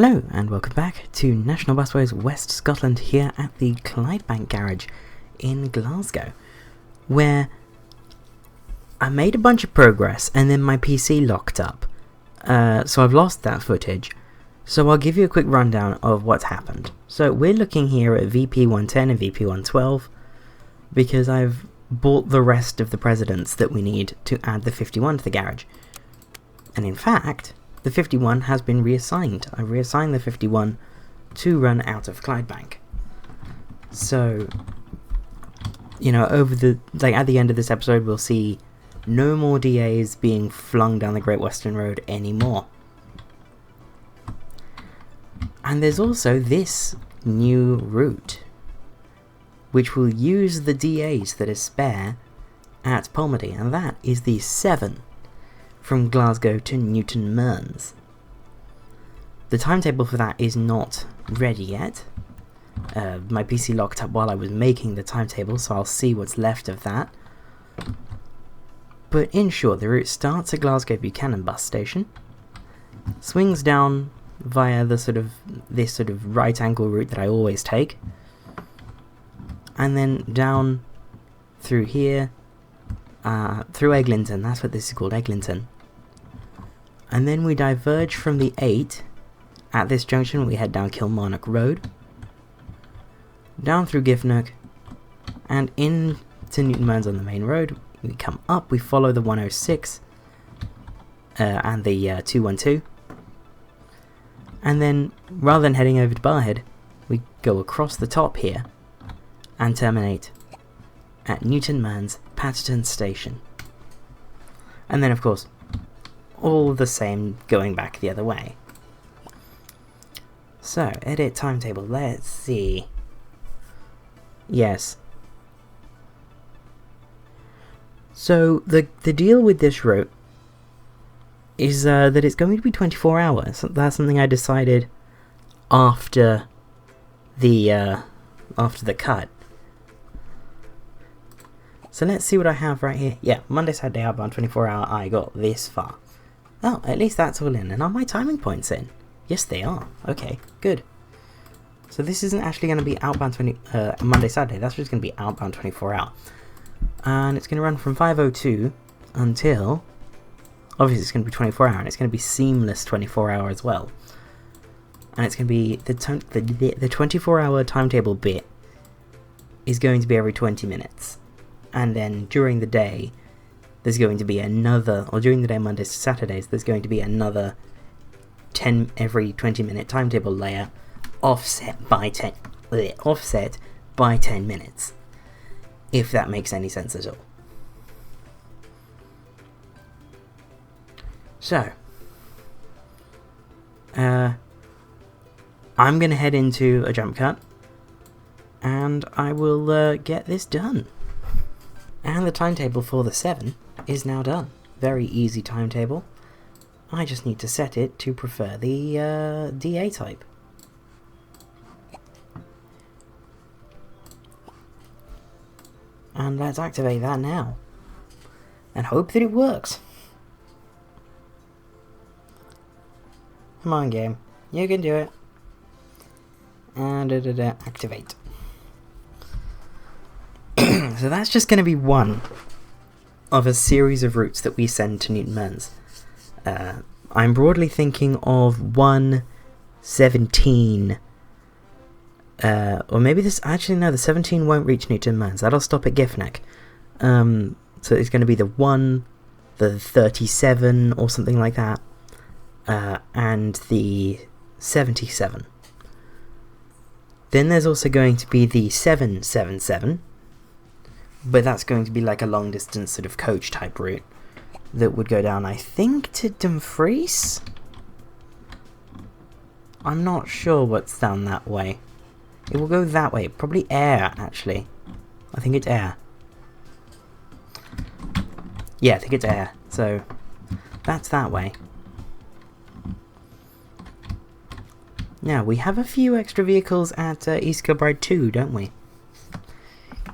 Hello and welcome back to National Busways West Scotland here at the Clydebank garage in Glasgow, where I made a bunch of progress and then my PC locked up, so I've lost that footage. So I'll give you a quick rundown of what's happened. So we're looking here at VP110 and VP112 because I've bought the rest of the presidents that we need to add the 51 to the garage. And in fact, the 51 has been reassigned. I reassigned the 51 to run out of Clydebank. So, you know, at the end of this episode, we'll see no more DAs being flung down the Great Western Road anymore. And there's also this new route, which will use the DAs that are spare at Paisley, and that is the 7 from Glasgow to Newton Mearns. The timetable for that is not ready yet. My PC locked up while I was making the timetable, so I'll see what's left of that. But in short, the route starts at Glasgow Buchanan bus station, swings down via this sort of right angle route that I always take, and then down through here, through Eglinton. That's what this is called, Eglinton. And then we diverge from the 8 at this junction. We head down Kilmarnock Road, down through Giffnock, and into Newton Mearns on the main road. We come up, we follow the 106 and the 212, and then rather than heading over to Barrhead, we go across the top here and terminate at Newton Mearns Patterton Station. And then of course, all the same going back the other way. So, edit timetable, let's see. Yes. So, the deal with this route is that it's going to be 24 hours. That's something I decided after the cut. So let's see what I have right here. Yeah, Monday, Saturday, outbound 24 hour, I got this far. Oh, at least that's all in. And are my timing points in? Yes, they are. Okay, good. So this isn't actually going to be outbound Monday, Saturday. That's just going to be outbound 24 hour. And it's going to run from 5:02 until... Obviously, it's going to be 24 hour, and it's going to be seamless 24 hour as well. And it's going to be... The 24 hour timetable bit is going to be every 20 minutes. And then during the day, there's going to be another, or during the day Mondays to Saturdays, there's going to be another 10 every 20 minute timetable layer offset by 10 minutes, if that makes any sense at all. So, I'm going to head into a jump cut, and I will get this done. And the timetable for the 7 is now done. Very easy timetable. I just need to set it to prefer the DA type. And let's activate that now. And hope that it works. Come on, game. You can do it. And activate. So that's just going to be one of a series of routes that we send to Newton Mearns. I'm broadly thinking of 117, or maybe this, actually no, the 17 won't reach Newton Mearns, that'll stop at Giffnock. So it's going to be the 1, the 37 or something like that, and the 77. Then there's also going to be the 777, but that's going to be like a long distance sort of coach type route that would go down, I think, to Dumfries? I'm not sure what's down that way. It will go that way. Probably Air, actually. I think it's Air. Yeah, I think it's Air. So, that's that way. Now, we have a few extra vehicles at East Kilbride 2, don't we?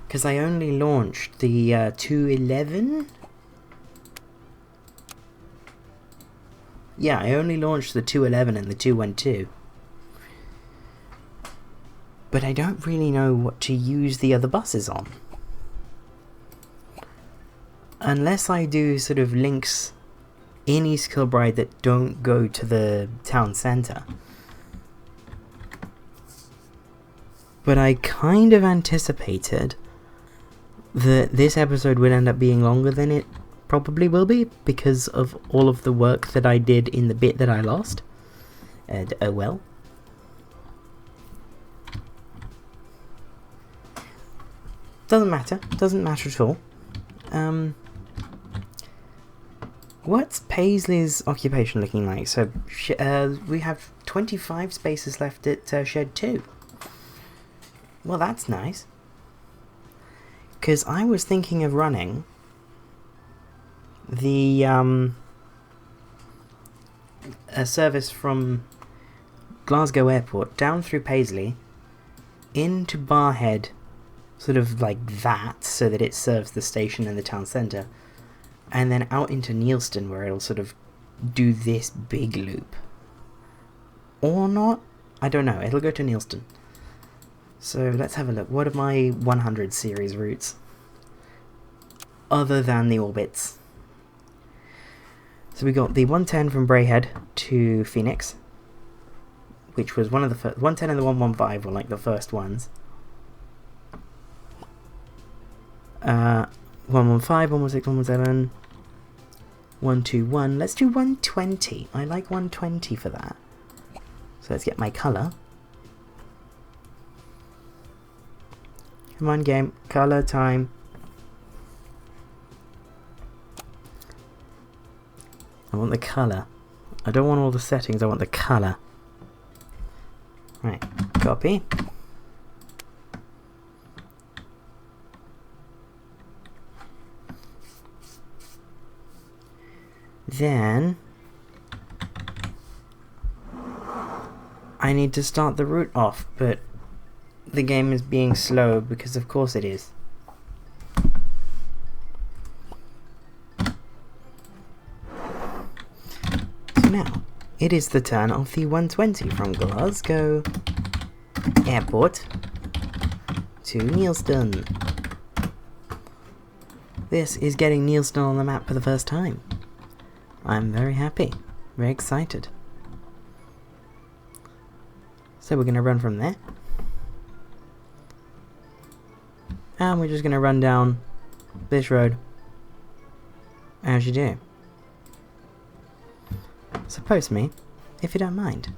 Because I only launched the 211? Yeah, I only launched the 211 and the 212. but I don't really know what to use the other buses on. Unless I do sort of links in East Kilbride that don't go to the town centre. But I kind of anticipated that this episode would end up being longer than it probably will be because of all of the work that I did in the bit that I lost. And oh well. Doesn't matter at all. What's Paisley's occupation looking like? So we have 25 spaces left at Shed 2. Well, that's nice. Because I was thinking of running the a service from Glasgow Airport down through Paisley into Barrhead, sort of like that, so that it serves the station and the town centre, and then out into Neilston where it'll sort of do this big loop. Or not? I don't know, it'll go to Neilston. So let's have a look. What are my 100 series routes? Other than the orbits. So we got the 110 from Barrhead to Phoenix, which was one of the first. 110 and the 115 were like the first ones. 115, 116, 117, 121. Let's do 120. I like 120 for that. So let's get my colour. Come on, game. Colour time. I want the colour. I don't want all the settings, I want the colour. Right, copy. Then I need to start the route off, but the game is being slow because of course it is. So now, it is the turn of the 120 from Glasgow Airport to Neilston. This is getting Neilston on the map for the first time. I'm very happy, very excited. So we're going to run from there. And we're just going to run down this road as you do. So post me if you don't mind.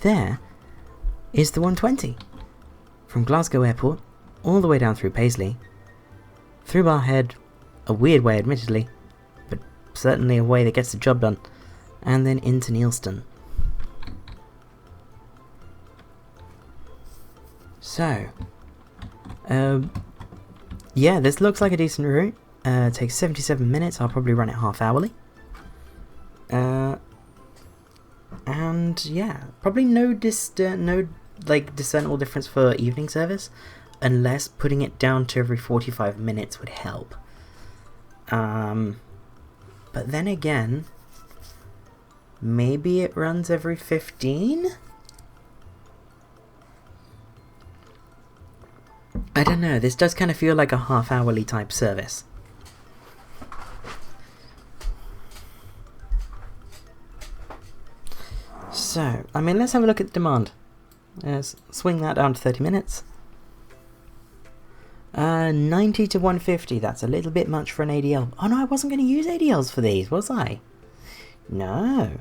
There is the 120 from Glasgow Airport all the way down through Paisley, through Barrhead, a weird way admittedly, but certainly a way that gets the job done, and then into Neilston. So, yeah, this looks like a decent route. It takes 77 minutes, I'll probably run it half hourly. And yeah, probably no discernible difference for evening service, unless putting it down to every 45 minutes would help. But then again, maybe it runs every 15? I don't know, this does kind of feel like a half-hourly type service. So, I mean, let's have a look at the demand. Let's swing that down to 30 minutes. 90 to 150, that's a little bit much for an ADL. Oh no, I wasn't going to use ADLs for these, was I? No.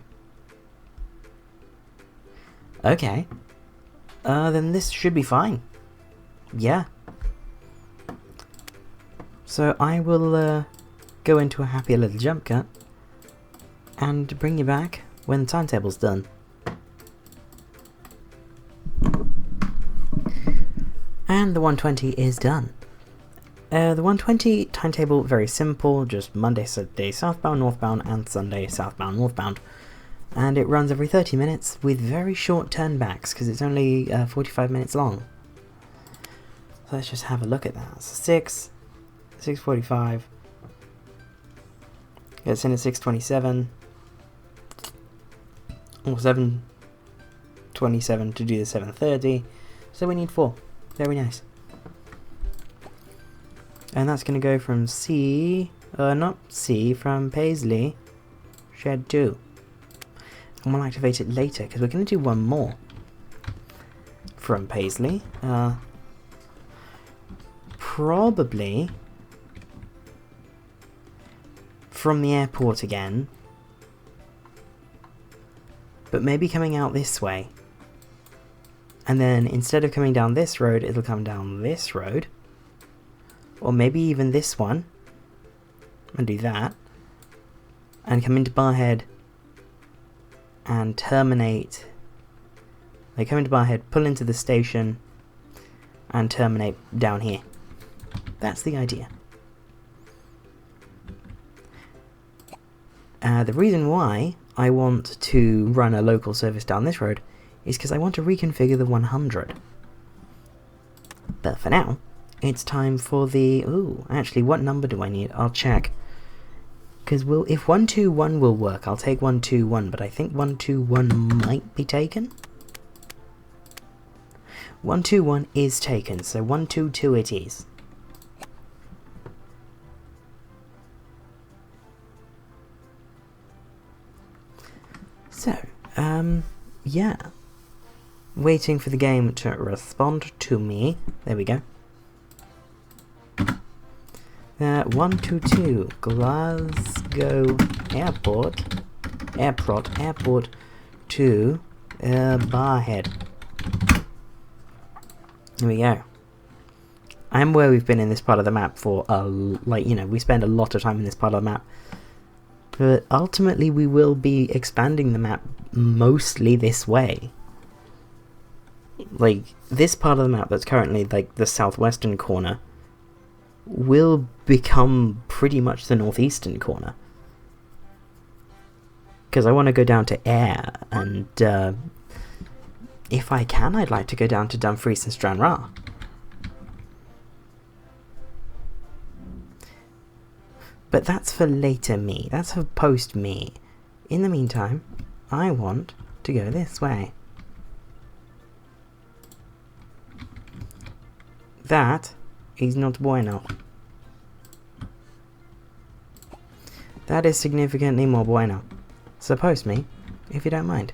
Okay. Then this should be fine. Yeah. So I will go into a happy little jump cut and bring you back when the timetable's done. And the 120 is done. The 120 timetable, very simple, just Monday, Saturday southbound, northbound, and Sunday southbound, northbound. And it runs every 30 minutes with very short turnbacks because it's only 45 minutes long. So let's just have a look at that. So 6:45, gets in at 6:27, or 7:27 to do the 7:30, so we need 4. Very nice. And that's going to go from from Paisley, Shed 2. And we'll activate it later, because we're going to do one more from Paisley. Probably from the airport again, but maybe coming out this way. And then instead of coming down this road, it'll come down this road. Or maybe even this one. And do that. And come into Barrhead and terminate. They come into Barrhead, pull into the station, and terminate down here. That's the idea. The reason why I want to run a local service down this road is because I want to reconfigure the 100. But for now, it's time for the... Ooh, actually, what number do I need? I'll check. Because if 121 will work, I'll take 121, but I think 121 might be taken. 121 is taken, so 122 it is. So, yeah. Waiting for the game to respond to me. There we go. 122 Glasgow Airport to Barrhead. Here we go. I'm where we've been in this part of the map for, we spend a lot of time in this part of the map. But ultimately we will be expanding the map mostly this way. Like, this part of the map that's currently, like, the southwestern corner will become pretty much the northeastern corner. Because I want to go down to Ayr, and if I can, I'd like to go down to Dumfries and Stranraer. But that's for later me, that's for post me. In the meantime, I want to go this way. That is not bueno. That is significantly more bueno. So post me, if you don't mind.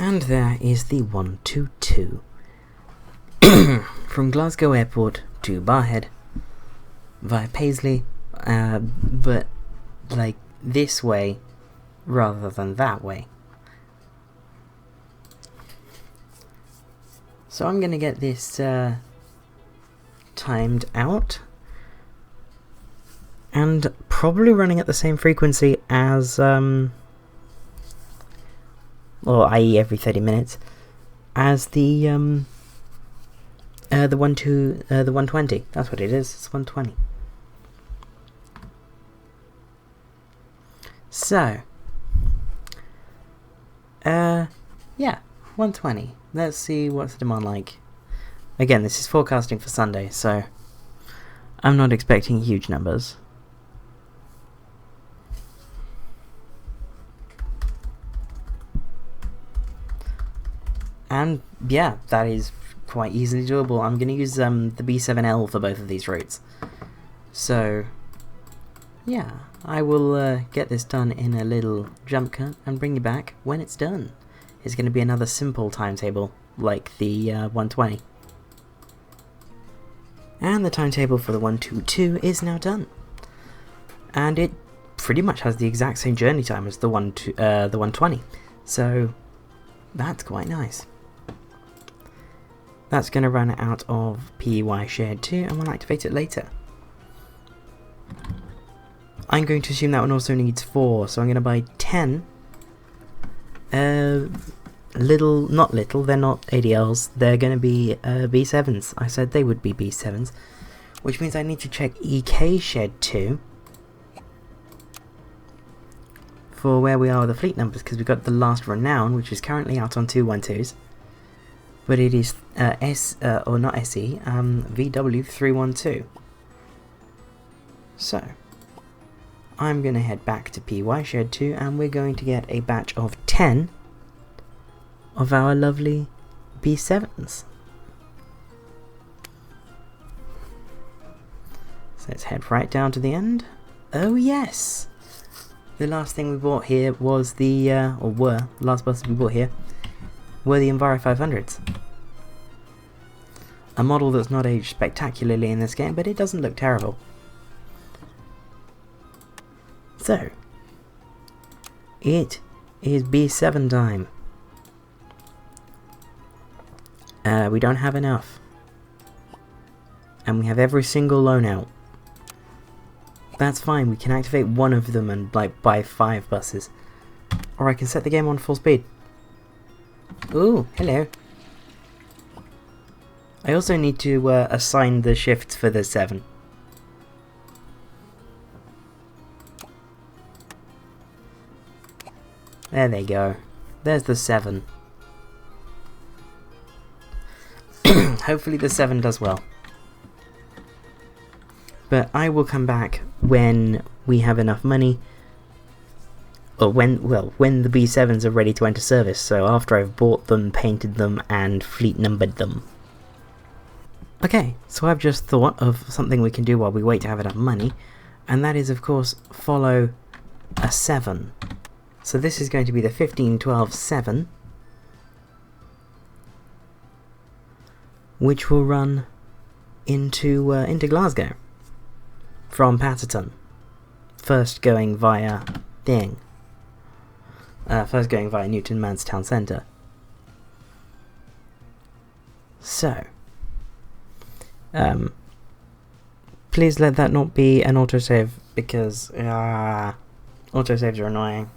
And there is the 122. From Glasgow Airport to Barrhead via Paisley, but like this way rather than that way. So I'm gonna get this timed out and probably running at the same frequency as or i.e. every 30 minutes as the 120. That's what it is. It's 120. So, yeah, 120. Let's see what's the demand like. Again, this is forecasting for Sunday, so I'm not expecting huge numbers. And yeah, that is quite easily doable. I'm going to use the B7L for both of these routes. So yeah, I will get this done in a little jump cut and bring you back when it's done. It's going to be another simple timetable like the 120. And the timetable for the 122 is now done. And it pretty much has the exact same journey time as the 120. So that's quite nice. That's going to run out of PY shared 2 and we'll activate it later. I'm going to assume that one also needs 4, so I'm going to buy 10. They're not ADLs, they're going to be B7s. I said they would be B7s, which means I need to check EK shed 2 for where we are with the fleet numbers, because we've got the last Renown, which is currently out on 212s, but it is VW312. So I'm going to head back to PY shed 2 and we're going to get a batch of 10 of our lovely B7s. So let's head right down to the end. Oh yes! The last thing we bought here was the, last buses we bought here were the Enviro 500s. A model that's not aged spectacularly in this game, but it doesn't look terrible. So, it is B7 time. We don't have enough. And we have every single loan out. That's fine, we can activate one of them and like buy 5 buses. Or I can set the game on full speed. Ooh, hello. I also need to assign the shifts for the 7. There they go. There's the 7. Hopefully the 7 does well. But I will come back when we have enough money. Or when the B7s are ready to enter service. So after I've bought them, painted them, and fleet numbered them. Okay, so I've just thought of something we can do while we wait to have enough money. And that is, of course, follow a 7. So this is going to be the 1512-7, which will run into Glasgow from Patterton. First going via Newton Mearns town centre. So, please let that not be an autosave because autosaves are annoying.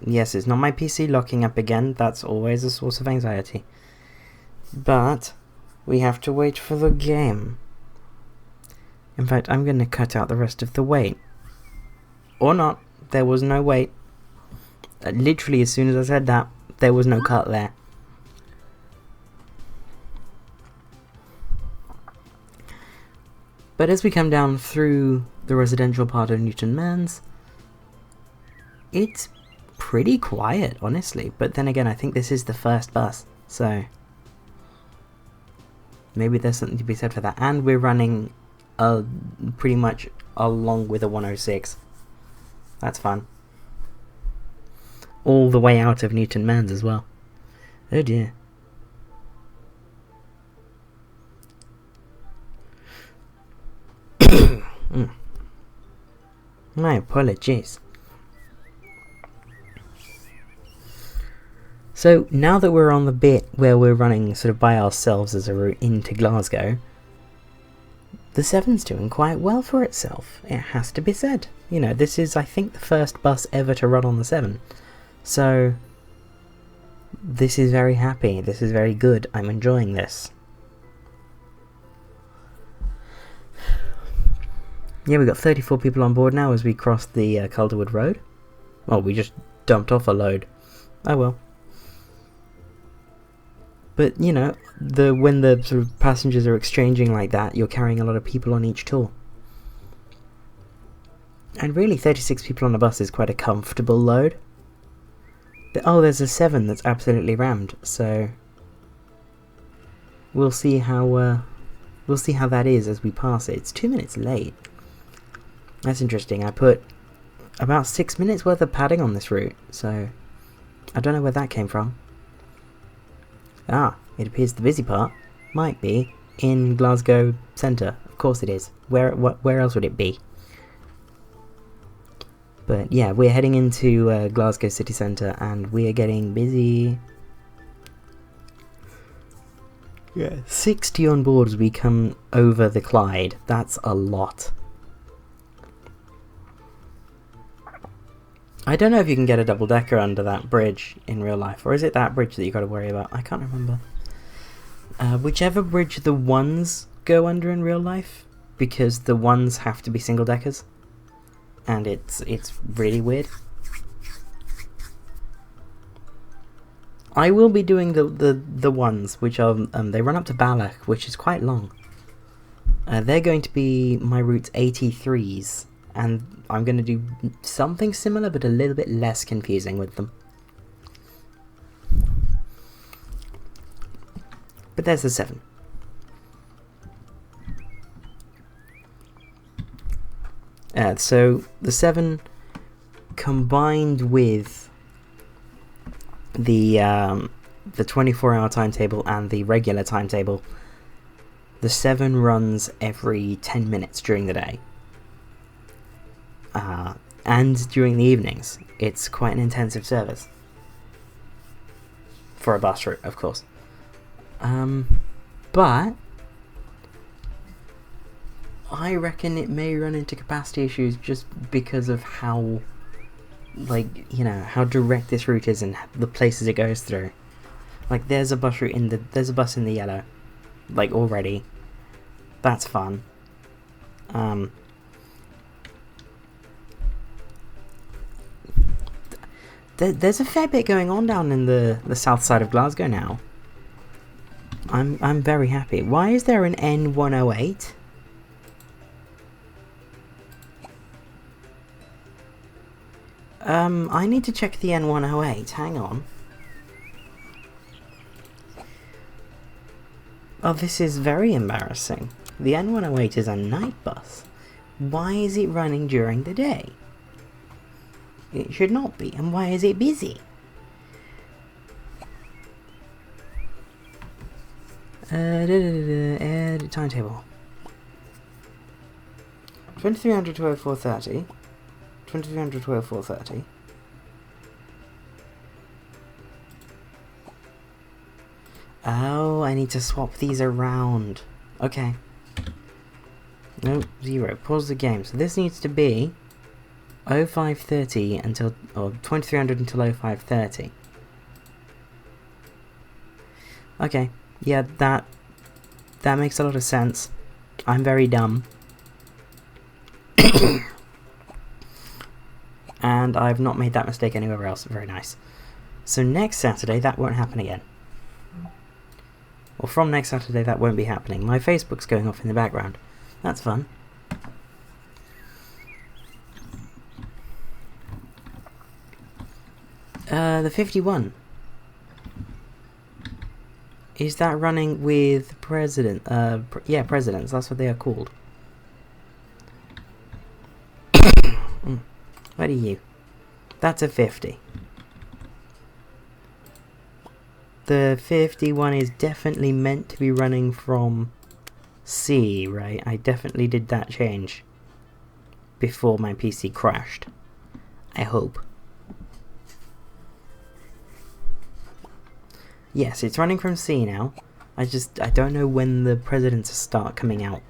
Yes, it's not my PC locking up again, that's always a source of anxiety. But we have to wait for the game. In fact, I'm going to cut out the rest of the wait. Or not, there was no wait. Literally as soon as I said that, there was no cut there. But as we come down through the residential part of Newton Mearns, it's pretty quiet, honestly. But then again, I think this is the first bus, so maybe there's something to be said for that. And we're running pretty much along with a 106. That's fun. All the way out of Newton Mearns as well. Oh dear. My apologies. So now that we're on the bit where we're running sort of by ourselves as a route into Glasgow, the 7's doing quite well for itself. It has to be said. You know, this is, I think, the first bus ever to run on the 7. So this is very happy. This is very good. I'm enjoying this. Yeah, we've got 34 people on board now as we cross the Calderwood Road. Well, we just dumped off a load. Oh well. But, you know, when the sort of passengers are exchanging like that, you're carrying a lot of people on each tour. And really, 36 people on a bus is quite a comfortable load. Oh, there's a 7 that's absolutely rammed, so we'll see how that is as we pass it. It's 2 minutes late. That's interesting. I put about 6 minutes worth of padding on this route, so I don't know where that came from. Ah, it appears the busy part might be in Glasgow Centre. Of course it is. Where else would it be? But yeah, we're heading into Glasgow city centre and we are getting busy. Yeah, 60 on board as we come over the Clyde. That's a lot. I don't know if you can get a double-decker under that bridge in real life, or is it that bridge that you got to worry about? I can't remember. Whichever bridge the 1s go under in real life, because the 1s have to be single-deckers, and it's really weird. I will be doing the 1s, which are they run up to Barrhead, which is quite long. They're going to be my route 83s. And I'm going to do something similar, but a little bit less confusing with them. But there's the 7. So the 7 combined with the 24-hour timetable and the regular timetable, the 7 runs every 10 minutes during the day. And during the evenings. It's quite an intensive service. For a bus route, of course. But I reckon it may run into capacity issues just because of how, like, you know, how direct this route is and the places it goes through. Like, there's a bus there's a bus in the yellow, like, already. That's fun. There's a fair bit going on down in the south side of Glasgow now. I'm very happy. Why is there an N108? I need to check the N108. Hang on. Oh, this is very embarrassing. The N108 is a night bus. Why is it running during the day? It should not be. And why is it busy? Edit timetable. 2300 to 0430. 2300 to 0430. Oh, I need to swap these around. Okay. No, 0. Pause the game. So this needs to be 0530 until, or 2300 until 0530. Okay, yeah, that makes a lot of sense. I'm very dumb. And I've not made that mistake anywhere else. Very nice. So next Saturday, that won't happen again. Or from next Saturday, that won't be happening. My Facebook's going off in the background. That's fun. The 51. Is that running with President? Yeah, Presidents. That's what they are called. What are you? That's a 50. The 51 is definitely meant to be running from C, right? I definitely did that change before my PC crashed. I hope. Yes, it's running from C now. I don't know when the presidents start coming out.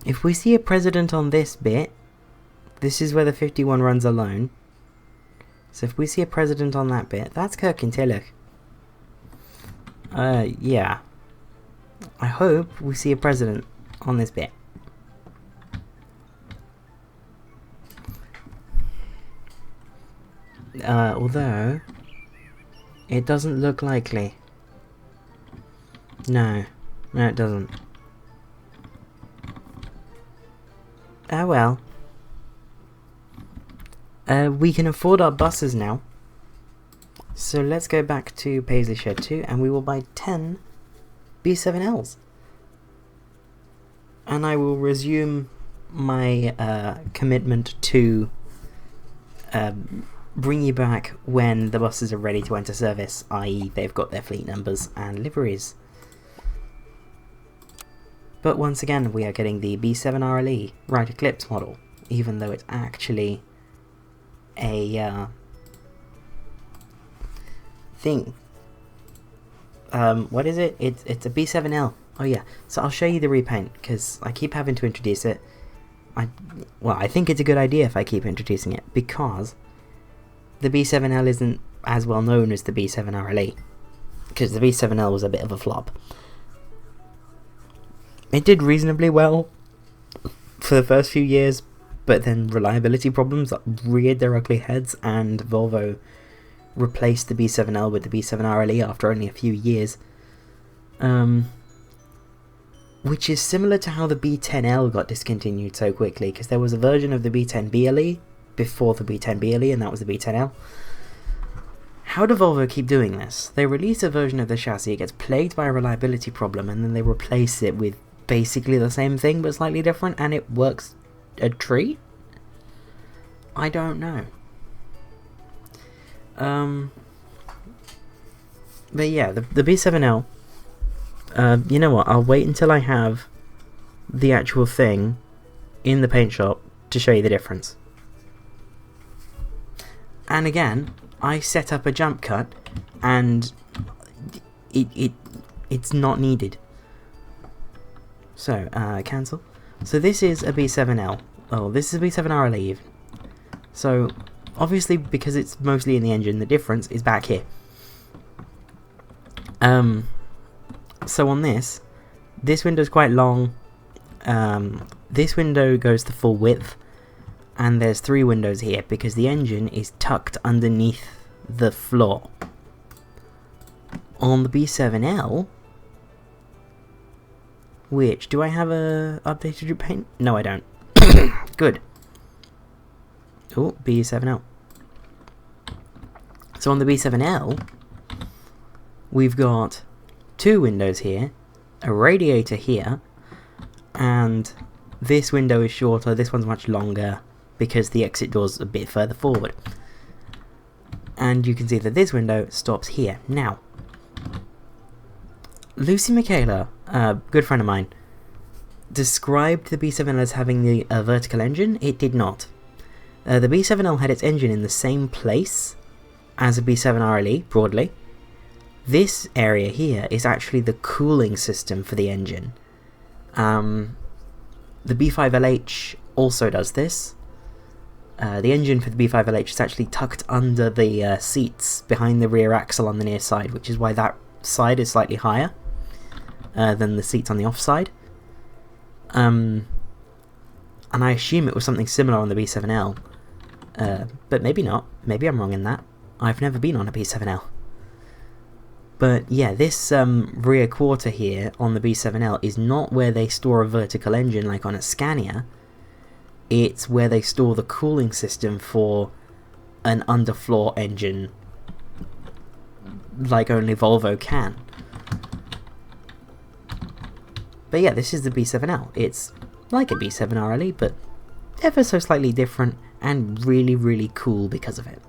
If we see a president on this bit, this is where the 51 runs alone. So if we see a president on that bit, that's Kirkintillich. Yeah. I hope we see a president on this bit. Although, it doesn't look likely. No, it doesn't. Oh well. We can afford our buses now. So let's go back to Paisley Shed 2 and we will buy 10 B7Ls. And I will resume my commitment to bring you back when the buses are ready to enter service, i.e. they've got their fleet numbers and liveries. But once again, we are getting the B7 RLE Right Eclipse model, even though it's actually a thing. What is it? It's a B7L. Oh yeah, so I'll show you the repaint, because I keep having to introduce it. I think it's a good idea if I keep introducing it, because the B7L isn't as well known as the B7 RLE, because the B7L was a bit of a flop. It did reasonably well for the first few years, but then reliability problems reared their ugly heads, and Volvo replaced the B7L with the B7 RLE after only a few years. Which is similar to how the B10L got discontinued so quickly, because there was a version of the B10 BLE before the B10 BLE, and that was the B10L. How do Volvo keep doing this? They release a version of the chassis, it gets plagued by a reliability problem, and then they replace it with basically the same thing but slightly different, and it works a treat? I don't know. But yeah, the B7L, you know what, I'll wait until I have the actual thing in the paint shop to show you the difference. And again, I set up a jump cut and it's not needed. So, cancel. So this is a B7L. Oh, this is a B7 RLE even. So, obviously, because it's mostly in the engine, the difference is back here. So on this window's quite long. This window goes to full width, and there's 3 windows here because the engine is tucked underneath the floor. On the B7L, which, do I have a updated repaint? No, I don't. Good. Oh, B7L. So on the B7L, we've got 2 windows here, a radiator here, and this window is shorter, this one's much longer, because the exit door's a bit further forward. And you can see that this window stops here. Now, Lucy Michaela, a good friend of mine, described the B7L as having the vertical engine. It did not. The B7L had its engine in the same place as a B7 RLE, broadly. This area here is actually the cooling system for the engine. The B5LH also does this. The engine for the B5LH is actually tucked under the seats behind the rear axle on the near side, which is why that side is slightly higher than the seats on the off side. And I assume it was something similar on the B7L. But maybe not. Maybe I'm wrong in that. I've never been on a B7L. But yeah, this rear quarter here on the B7L is not where they store a vertical engine like on a Scania. It's where they store the cooling system for an underfloor engine like only Volvo can. But yeah, this is the B7L. It's like a B7RLE, but ever so slightly different and really, really cool because of it.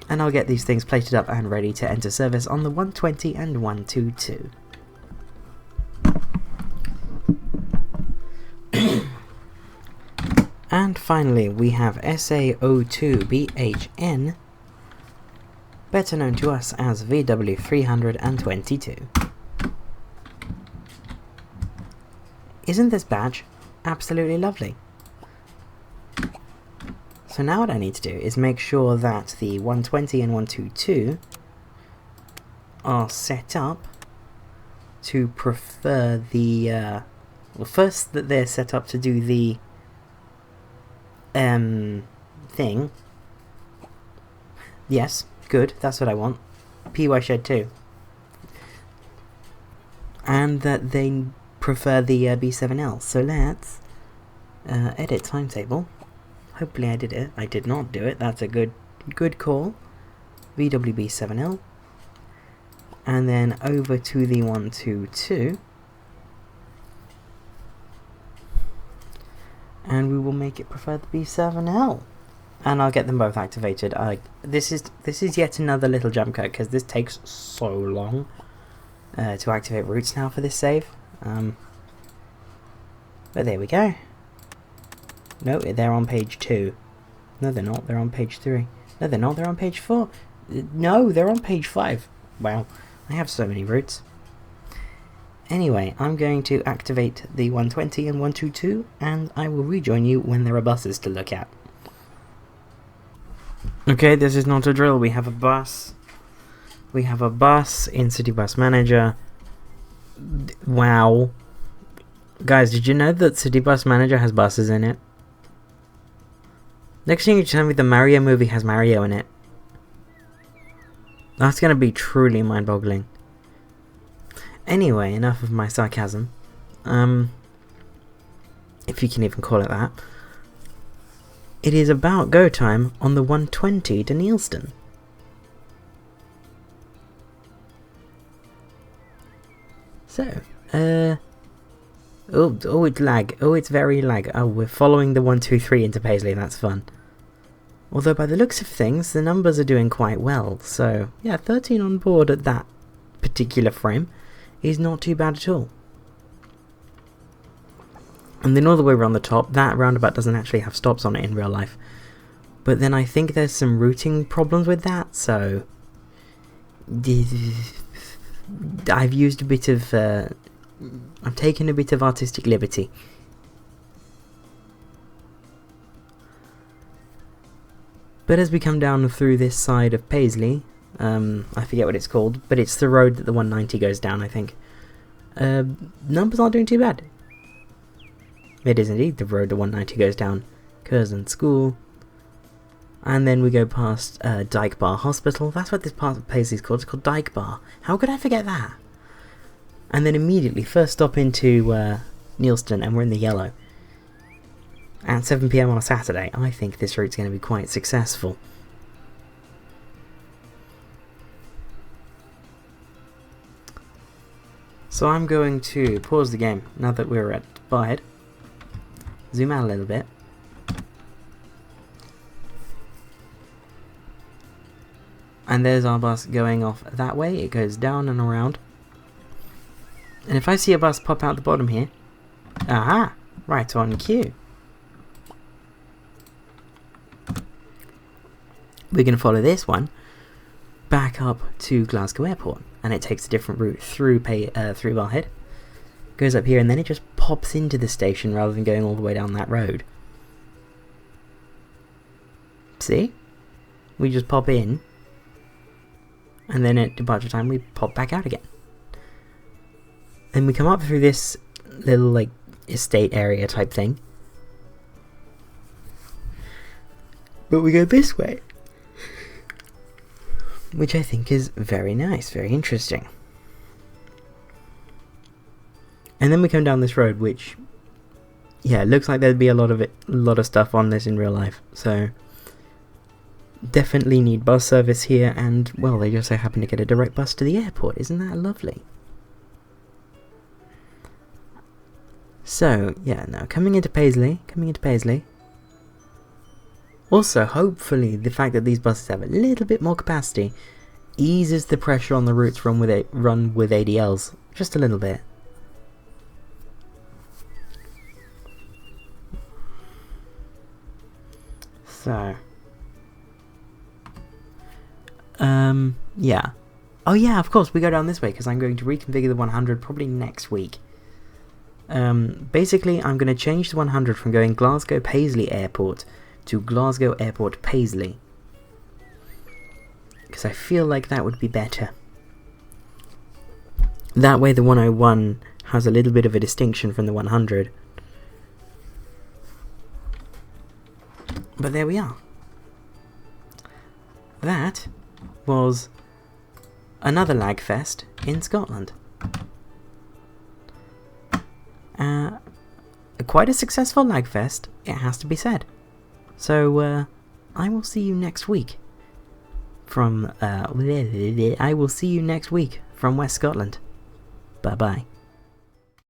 And I'll get these things plated up and ready to enter service on the 120 and 122. And finally, we have SA02BHN, better known to us as VW322. Isn't this badge absolutely lovely? So now what I need to do is make sure that the 120 and 122 are set up to prefer the, well, first that they're set up to do the thing. Yes, good, that's what I want. PY Shed 2. And that they prefer the B7L. So let's edit timetable. Hopefully I did it. I did not do it. That's a good call. VWB7L. And then over to the 122. And we will make it prefer the B7L. And I'll get them both activated. This is yet another little jump cut because this takes so long to activate routes now for this save. But there we go. No, they're on page 2. No, they're not. They're on page 3. No, they're not. They're on page 4. No, they're on page 5. Wow, I have so many routes. Anyway, I'm going to activate the 120 and 122, and I will rejoin you when there are buses to look at. Okay, this is not a drill. We have a bus. We have a bus in City Bus Manager. Wow. Guys, did you know that City Bus Manager has buses in it? Next thing you tell me the Mario movie has Mario in it. That's going to be truly mind-boggling. Anyway, enough of my sarcasm. If you can even call it that. It is about go time on the 120 to Neilston. So, oh, it's lag. Oh, it's very lag. Oh, we're following the 123 into Paisley. That's fun. Although by the looks of things, the numbers are doing quite well. So, yeah, 13 on board at that particular frame is not too bad at all. And then all the way around the top, that roundabout doesn't actually have stops on it in real life. But then I think there's some routing problems with that, so I've used a bit of, I've taken a bit of artistic liberty. But as we come down through this side of Paisley, I forget what it's called, but it's the road that the 190 goes down, I think. Numbers aren't doing too bad. It is indeed the road the 190 goes down. Curzon School. And then we go past Dyke Bar Hospital. That's what this part of Paisley is called. It's called Dyke Bar. How could I forget that? And then immediately, first stop into Neilston, and we're in the yellow. At 7 PM on a Saturday. I think this route's going to be quite successful. So I'm going to pause the game now that we're at Barrhead. Zoom out a little bit. And there's our bus going off that way. It goes down and around. And if I see a bus pop out the bottom here... Aha! Right on cue. We're going to follow this one back up to Glasgow Airport. And it takes a different route through Barrhead. Goes up here and then it just pops into the station rather than going all the way down that road. See? We just pop in. And then at departure time we pop back out again. And we come up through this little like estate area type thing. But we go this way. Which I think is very nice, very interesting. And then we come down this road, which, yeah, it looks like there'd be a lot of stuff on this in real life. So, definitely need bus service here, and, well, they just so happen to get a direct bus to the airport. Isn't that lovely? So, yeah, now coming into Paisley. Also, hopefully, the fact that these buses have a little bit more capacity eases the pressure on the routes run with ADLs just a little bit. So, yeah. Oh yeah, of course, we go down this way because I'm going to reconfigure the 100 probably next week. Basically, I'm going to change the 100 from going Glasgow Paisley Airport to Glasgow Airport Paisley, because I feel like that would be better. That way the 101 has a little bit of a distinction from the 100. But there we are. That was another Lagfest in Scotland. Quite a successful Lagfest, it has to be said. So, I will see you next week from West Scotland. Bye bye.